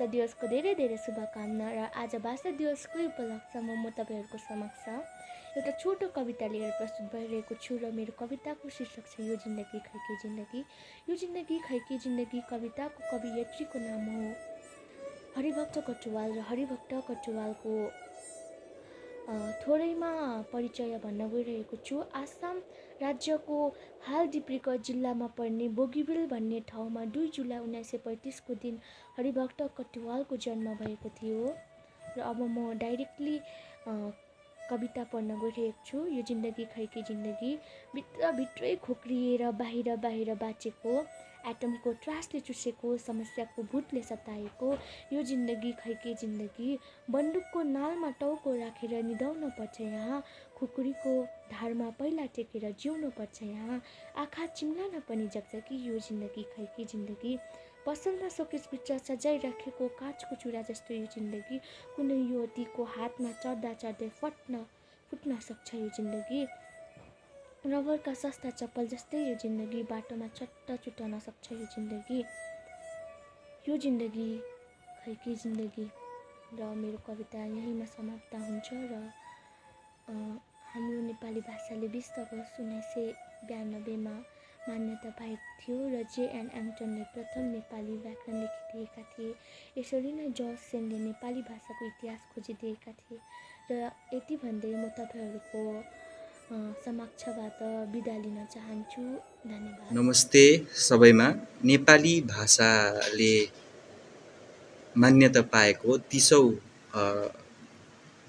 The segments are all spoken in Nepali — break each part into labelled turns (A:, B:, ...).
A: भाषा दिवसको धेरै धेरै शुभकामना। र आज भाषा दिवसकै उपलक्ष्यमा म तपाईँहरूको समक्ष एउटा छोटो कविता लिएर प्रस्तुत भइरहेको छु। र मेरो कविताको शीर्षक छ यो जिन्दगी खैके जिन्दगी। यो जिन्दगी खैके जिन्दगी कविताको कवियत्रीको नाम हो हरिभक्त कटुवाल। र हरिभक्त कटुवालको थोरैमा परिचय भन्न गइरहेको छु। आसाम राज्यको हाल डिब्रुगढ जिल्लामा पर्ने बोगीबिल भन्ने ठाउँमा 2 जुलाई 1935 को दिन हरिभक्त कटुवालको जन्म भएको थियो। र अब म डाइरेक्टली कविता पढ्न गइरहेको छु। यो जिन्दगी खैके जिन्दगी। भित्रभित्रै खोक्रिएर बाहिर बाहिर बाँचेको, एटमको त्रासले चुसेको, समस्याको भूतले सताएको यो जिन्दगी खैके जिन्दगी। बन्दुकको नालमा टाउको राखेर निदाउन पर्छ यहाँ, खुकुरीको धारमा पहिला टेकेर जिउनु पर्छ यहाँ, आँखा चिम्लान पनि जग्छ कि यो जिन्दगी खैके जिन्दगी। पसलमा सोकेसभित्र सजाइराखेको काँचको चुरा जस्तो यो जिन्दगी, कुनै युवतीको हातमा चढ्दा चढ्दै फुट्न सक्छ यो जिन्दगी। रबरका सस्ता चप्पल जस्तै यो जिन्दगी, बाटोमा चट्ट चुटाउन सक्छ यो जिन्दगी। यो जिन्दगी खैके जिन्दगी। र मेरो कविता यहीँमा समाप्त हुन्छ। र हाम्रो नेपाली भाषाले 20 अगस्त 1992 मान्यता पाएको थियो र JN एङ्टनले प्रथम नेपाली व्याकरण लेखिदिएका थिए। यसरी नै जर्ज सेनले नेपाली भाषाको इतिहास खोजिदिएका थिए। र यति भन्दै म तपाईँहरूको समक्षबाट बिदा लिन चाहन्छु। धन्यवाद।
B: नमस्ते सबैमा। नेपाली भाषाले मान्यता पाएको 30औं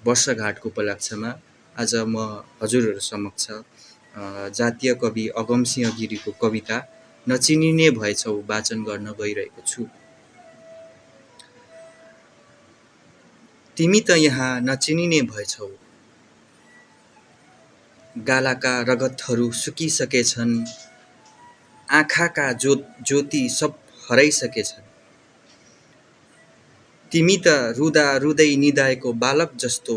B: वर्षगाँठको उपलक्ष्यमा आज म हजुरहरू समक्ष जातीय कवि अगमसिंह गिरीको कविता नचिनिने भएछौ वाचन गर्न गइरहेको छु। तिमी त यहाँ नचिनिने भएछौ, गालाका रगतहरू सुकिसकेछन्, आँखाका ज्योति सब हराइसकेछन्। तिमी त रुँदा रुँदै निदाएको बालक जस्तो,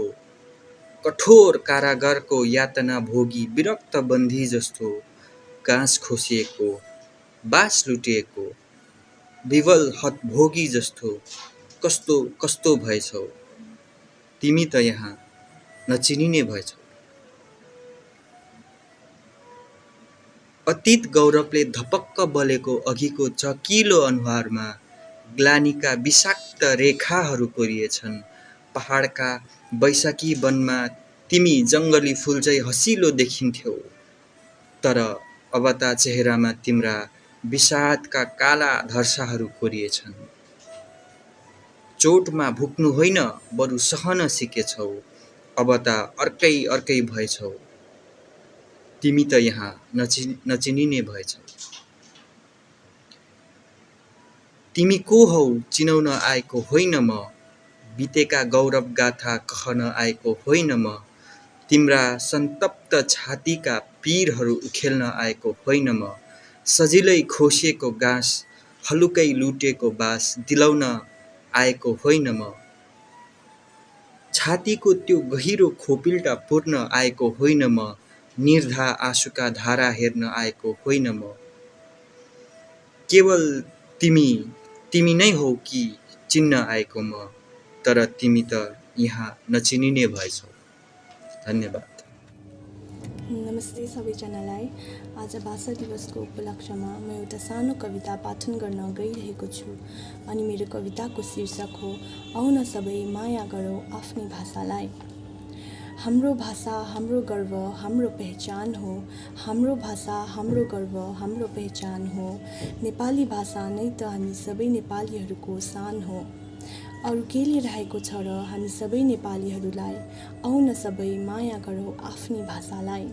B: कठोर कारागारको यातना भोगी विरक्त बन्दी जस्तो, गाँस खोसिएको, बास लुटिएको, विवल हतभोगी जस्तो कस्तो कस्तो भएछौ। तिमी त यहाँ नचिनिने भएछौ। अतीत गौरवले धपक्क बलेको अघिको चकिलो अनुहारमा ग्लानीका विषाक्त रेखाहरू कोरिएछन्। पहाडका बैशाखी वनमा तिमी जङ्गली फुल झै हसिलो देखिन्थ्यौ, तर अब त चेहरामा तिम्रा विषादका काला धर्साहरू कोरिएछन्। चोटमा भुक्नु होइन बरु सहन सिकेछौ, अब त अर्कै भएछौ। तिमी त यहाँ नचिनिने भएछौ। तिमी को हौ चिनाउन आएको होइन म, बितेका गौरव गाथा कहन आएको होइन म, तिम्रा सन्तप्त छातीका पीरहरू उखेल्न आएको होइन म, सजिलै खोसिएको गाँस हलुकै लुटेको बास दिलाउन आएको होइन म, छातीको त्यो गहिरो खोपिल्टा पुर्न आएको होइन म, निर्धा आँसुका धारा हेर्न आएको होइन म। केवल तिमी नै हौ कि चिन्न आएको म, तर तिमी त यहाँ नचिनिने भएछौ। धन्यवाद।
C: नमस्ते सबैजनालाई। आज भाषा दिवसको उपलक्ष्यमा म एउटा सानो कविता पाठन गर्न गइरहेको छु। अनि मेरो कविताको शीर्षक हो आउन सबै माया गरौँ आफ्नै भाषालाई। हाम्रो भाषा हाम्रो गर्व हाम्रो पहिचान हो, हाम्रो भाषा हाम्रो गर्व हाम्रो पहिचान हो। नेपाली भाषा नै त हामी सबै नेपालीहरूको शान हो। अरू केले रहेको छ र हामी सबै नेपालीहरूलाई आउन सबै माया गरौँ आफ्नै भाषालाई।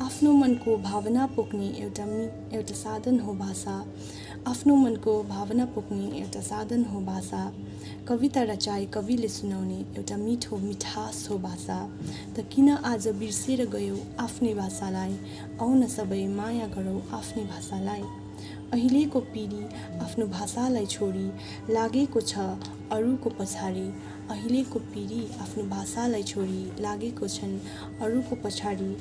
C: आफ्नो मनको भावना पोख्ने एउटा साधन हो भाषा। आफ्नो मनको भावना पोख्ने एउटा साधन हो भाषा। कविता रचाए कविले सुनाउने एउटा मिठो मिठास हो भाषा। त किन आज बिर्सेर गयौ आफ्नै भाषालाई, आउन सबै माया गरौँ आफ्नै भाषालाई। अहिलेको पिँढी आफ्नो भाषालाई छोडी लागेको छ अरूको पछाडि। अहिलेको पिँढी आफ्नो भाषालाई छोडी लागेको छन् अरूको पछाडि।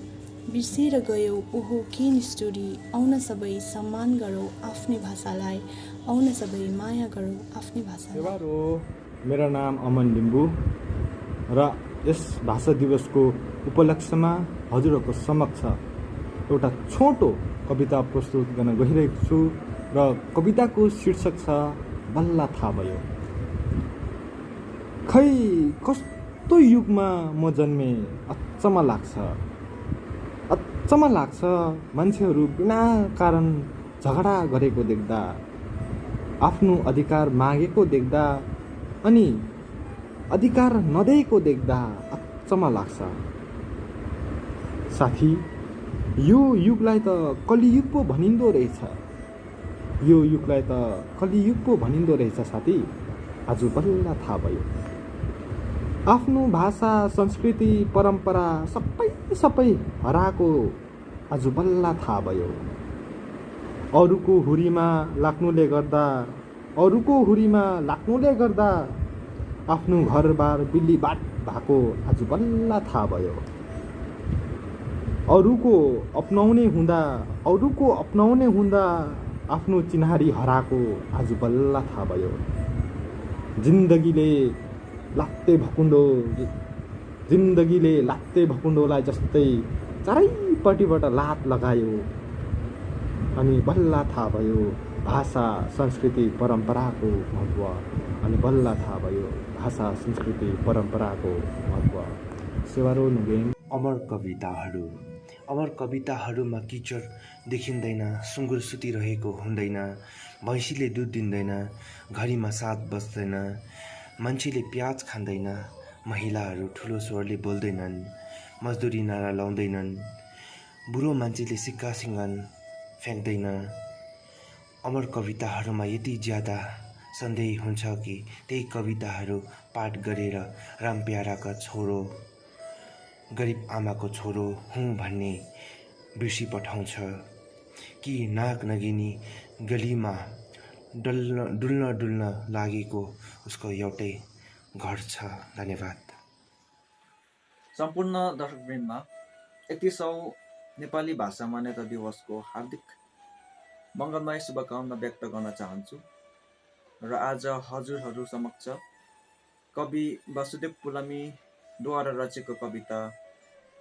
C: बिर्सेर गयौ ओहो के निष्ठुरी, आउन सबै सम्मान गरौँ आफ्नै भाषालाई, आउन सबै माया गरौँ आफ्नै भाषालाई।
D: सेवारो, मेरो नाम अमन लिम्बू र यस भाषा दिवसको उपलक्ष्यमा हजुरहरूको समक्ष एउटा छोटो कविता प्रस्तुत गर्न गइरहेको छु र कविताको शीर्षक छ बल्ल थाहा भयो। खै कस्तो युगमा म जन्मे, अचम्म लाग्छ मान्छेहरू बिना कारण झगडा गरेको देख्दा, आफ्नो अधिकार मागेको देख्दा अनि अधिकार नदिएको देख्दा अचम्म लाग्छ। साथी, यो युगलाई त कलियुग पो भनिँदो रहेछ साथी, आज बल्ल थाहा भयो। आफ्नो भाषा, संस्कृति, परम्परा सबै हराएको आज बल्ल थाहा भयो। अरूको हुरीमा लाग्नुले गर्दा आफ्नो घरबार बिल्लीबाट भएको आज बल्ल थाहा भयो। अरूको अपनाउने हुँदा आफ्नो चिन्हारी हराएको आज बल्ल थाहा भयो। जिन्दगीले लात्ते भकुण्डोलाई जस्तै चारैपट्टिबाट लात लगायो अनि बल्ल थाहा भयो भाषा, संस्कृति, परम्पराको महत्त्व। सेवारो नुगेन।
E: अमर कविताहरूमा किचड देखिँदैन, सुँगुर सुतिरहेको हुँदैन, भैँसीले दुध दिँदैन, घडीमा साथ बस्दैन, मान्छेले प्याज खाँदैन, महिलाहरू ठुलो स्वरले बोल्दैनन्, मजदुरी नारा लाउँदैनन्, बुढो मान्छेले सिक्का सिङ्गन फ्याँक्दैन। अमर कविताहरूमा यति ज्यादा सन्देह हुन्छ कि त्यही कविताहरू पाठ गरेर रामप्याराका छोरो, गरिब आमाको छोरो हुँ भन्ने बिर्सी पठाउँछ कि नाग नगिनी गलीमा डुल्न लागेको उसको एउटै घर छ। धन्यवाद।
F: सम्पूर्ण दर्शकवृन्दमा 31औं नेपाली भाषा मान्यता दिवसको हार्दिक मङ्गलमय शुभकामना व्यक्त गर्न चाहन्छु र आज हजुरहरू समक्ष कवि वासुदेव पुलामीद्वारा रचेको कविता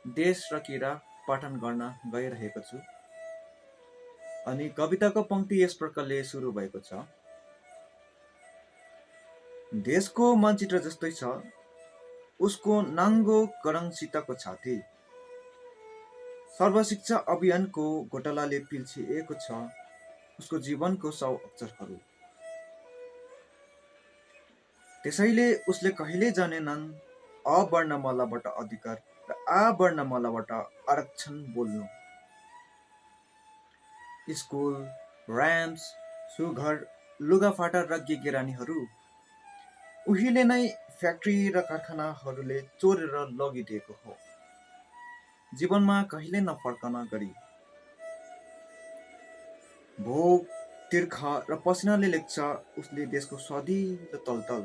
F: देश र किरा पाठन गर्न गइरहेको छु। अनि कविताको पंक्ति यस प्रकारले सुरु भएको छ। देशको मानचित्र जस्तै छ उसको नाङ्गो करङसितको छाती, सर्वशिक्षा अभियानको घोटालाले पिल्छिएको छ उसको जीवनको 100 अक्षरहरू। त्यसैले उसले कहिले जानेनन् अवर्णमालाबाट अधिकार र आवर्णमालाबाट आरक्षण बोल्नु। स्कुल, र्याम्स, सुघर लुगाफाटा र गेगेरानीहरू उहिले नै फ्याक्ट्री र कारखानाहरूले चोरेर लगिदिएको हो, जीवनमा कहिले नफर्कन गरी। भोक, तिर्खा र पसिनाले लेख्छ उसले देशको स्वादिलो तलतल।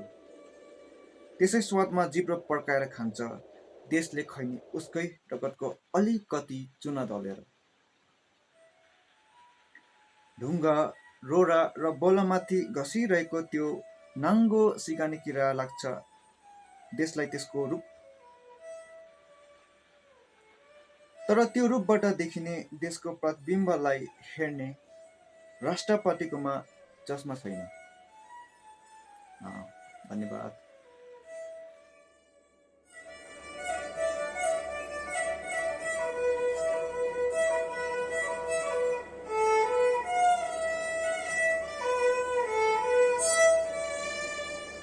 F: त्यसै स्वादमा जिब्रो पड्काएर खान्छ देशले खैनी उसकै रगतको अलिकति चुना दलेर। ढुङ्गा, रोरा र बोलामाथि घसिरहेको त्यो नाङ्गो सिगानी किरा लाग्छ देशलाई त्यसको रूप। तर त्यो रूपबाट देखिने देशको प्रतिबिम्बलाई हेर्ने राष्ट्रपतिकोमा चस्मा छैन। धन्यवाद।